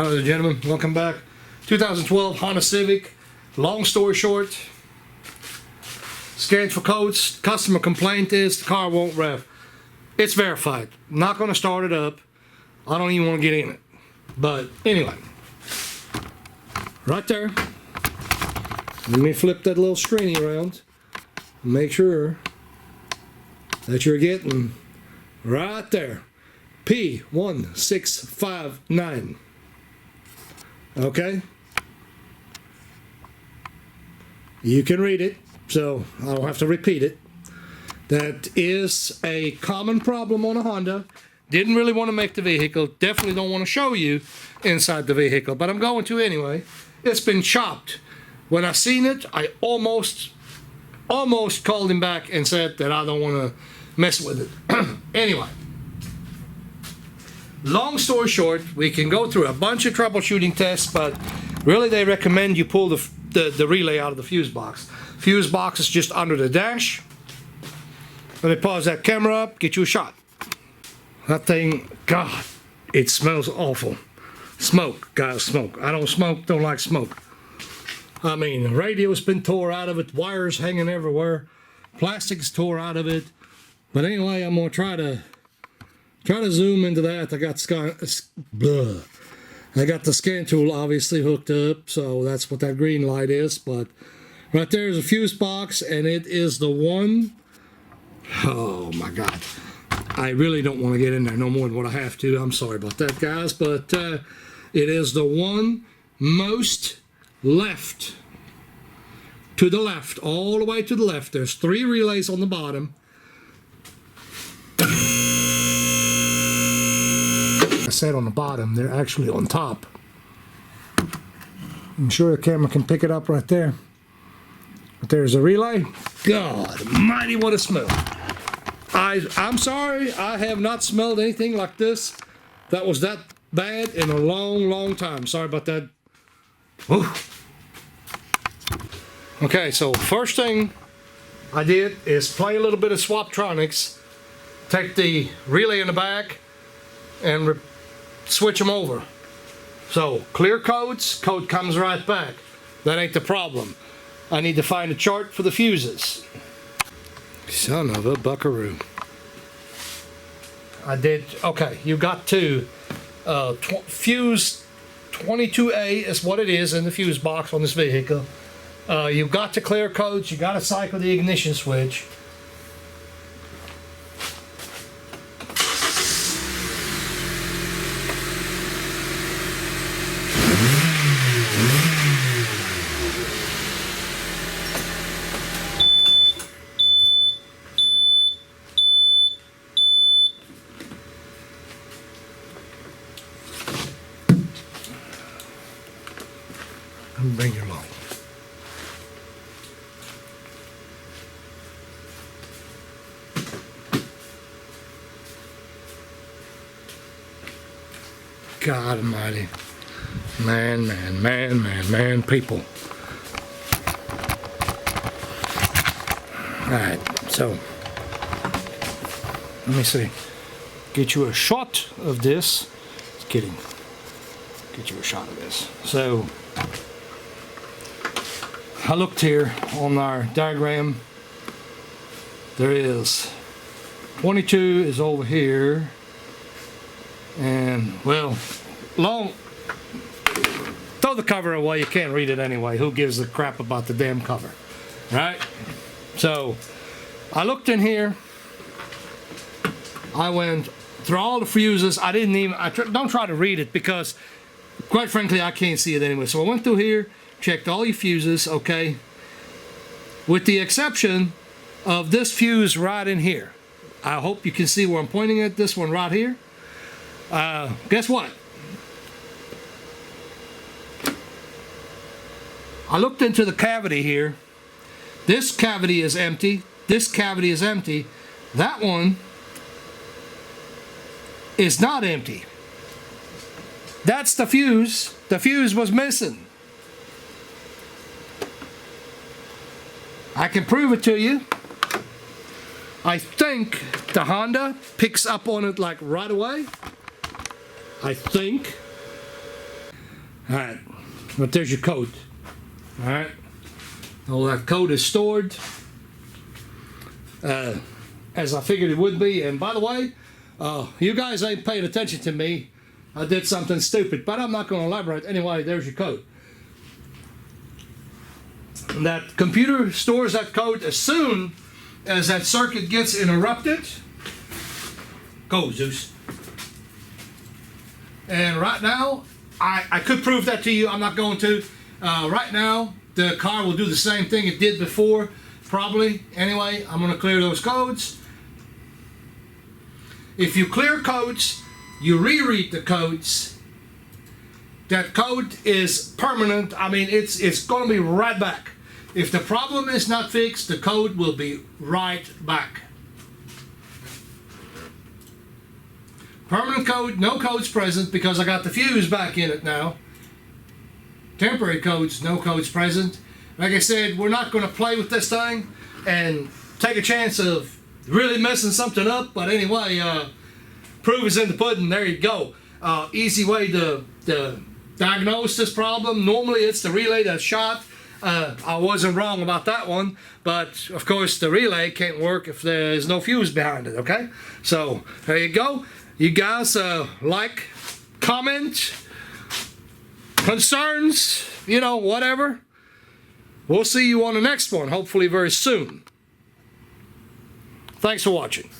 Ladies and gentlemen, welcome back. 2012 Honda Civic. Long story short, scanned for codes. Customer complaint is the car won't rev. It's verified. Not going to start it up. I don't even want to get in it. But anyway, right there. Let me flip that little screen around. Make sure that you're getting right there. P1659. Okay? You can read it, so I don't have to repeat it. That is a common problem on a Honda. Didn't really want to make the vehicle. Definitely don't want to show you inside the vehicle, but I'm going to anyway. It's been chopped. When I seen it, I almost called him back and said that I don't want to mess with it. Anyway, long story short, we can go through a bunch of troubleshooting tests, but really they recommend you pull the relay out of the fuse box. Fuse box is just under the dash. Let me pause that camera up, get you a shot. That thing, God, it smells awful. Smoke, guys, smoke. I don't smoke, don't like smoke. I mean, the radio's been tore out of it, wires hanging everywhere, plastic's tore out of it. But anyway, I'm gonna try to zoom into that. I got the scan tool obviously hooked up, so that's what that green light is. But right there is a fuse box, and it is the one. Oh my God, I really don't want to get in there no more than what I have to. I'm sorry about that, guys, but it is the one most left, to the left, all the way to the left. There's 3 relays on the bottom. I said on the bottom, they're actually on top. I'm sure the camera can pick it up right there. But there's a relay. God almighty, what a smell. I'm sorry, I have not smelled anything like this that was that bad in a long time. Sorry about that. Whew. Okay, so first thing I did is play a little bit of Swaptronics, take the relay in the back and switch them over. So clear codes, code comes right back. That ain't the problem. I need to find a chart for the fuses. Son of a buckaroo. I did, okay, you got to fuse 22A is what it is in the fuse box on this vehicle. You've got to clear codes, you got to cycle the ignition switch. Bring your along. God almighty. Man, people. Alright, so let me see. Get you a shot of this. Just kidding. Get you a shot of this. So I looked here on our diagram. There is 22 is over here, and well, throw the cover away. You can't read it anyway. Who gives a crap about the damn cover, right? So I looked in here. I went through all the fuses. I didn't even. Don't try to read it because, quite frankly, I can't see it anyway. So I went through here. Checked all your fuses, okay, with the exception of this fuse right in here. I hope you can see where I'm pointing at, this one right here. Guess what? I looked into the cavity here. This cavity is empty. This cavity is empty. That one is not empty. That's the fuse. The fuse was missing. I can prove it to you. I think the Honda picks up on it like right away. I think. Alright, but there's your code. Alright, all that code is stored as I figured it would be. And by the way, you guys ain't paying attention to me. I did something stupid, but I'm not going to elaborate. Anyway, there's your code. And that computer stores that code as soon as that circuit gets interrupted. Go, Zeus. And right now, I could prove that to you. I'm not going to. Right now, the car will do the same thing it did before, probably. Anyway, I'm going to clear those codes. If you clear codes, you reread the codes. That code is permanent. I mean, it's going to be right back. If the problem is not fixed, the code will be right back. Permanent code, no codes present because I got the fuse back in it now. Temporary codes, no codes present. Like I said, we're not going to play with this thing and take a chance of really messing something up. But anyway, proof is in the pudding. There you go. Easy way to diagnose this problem. Normally it's the relay that's shot. I wasn't wrong about that one, but of course the relay can't work if there's no fuse behind it, okay? So there you go. You guys like, comment, concerns, you know, whatever. We'll see you on the next one, hopefully very soon. Thanks for watching.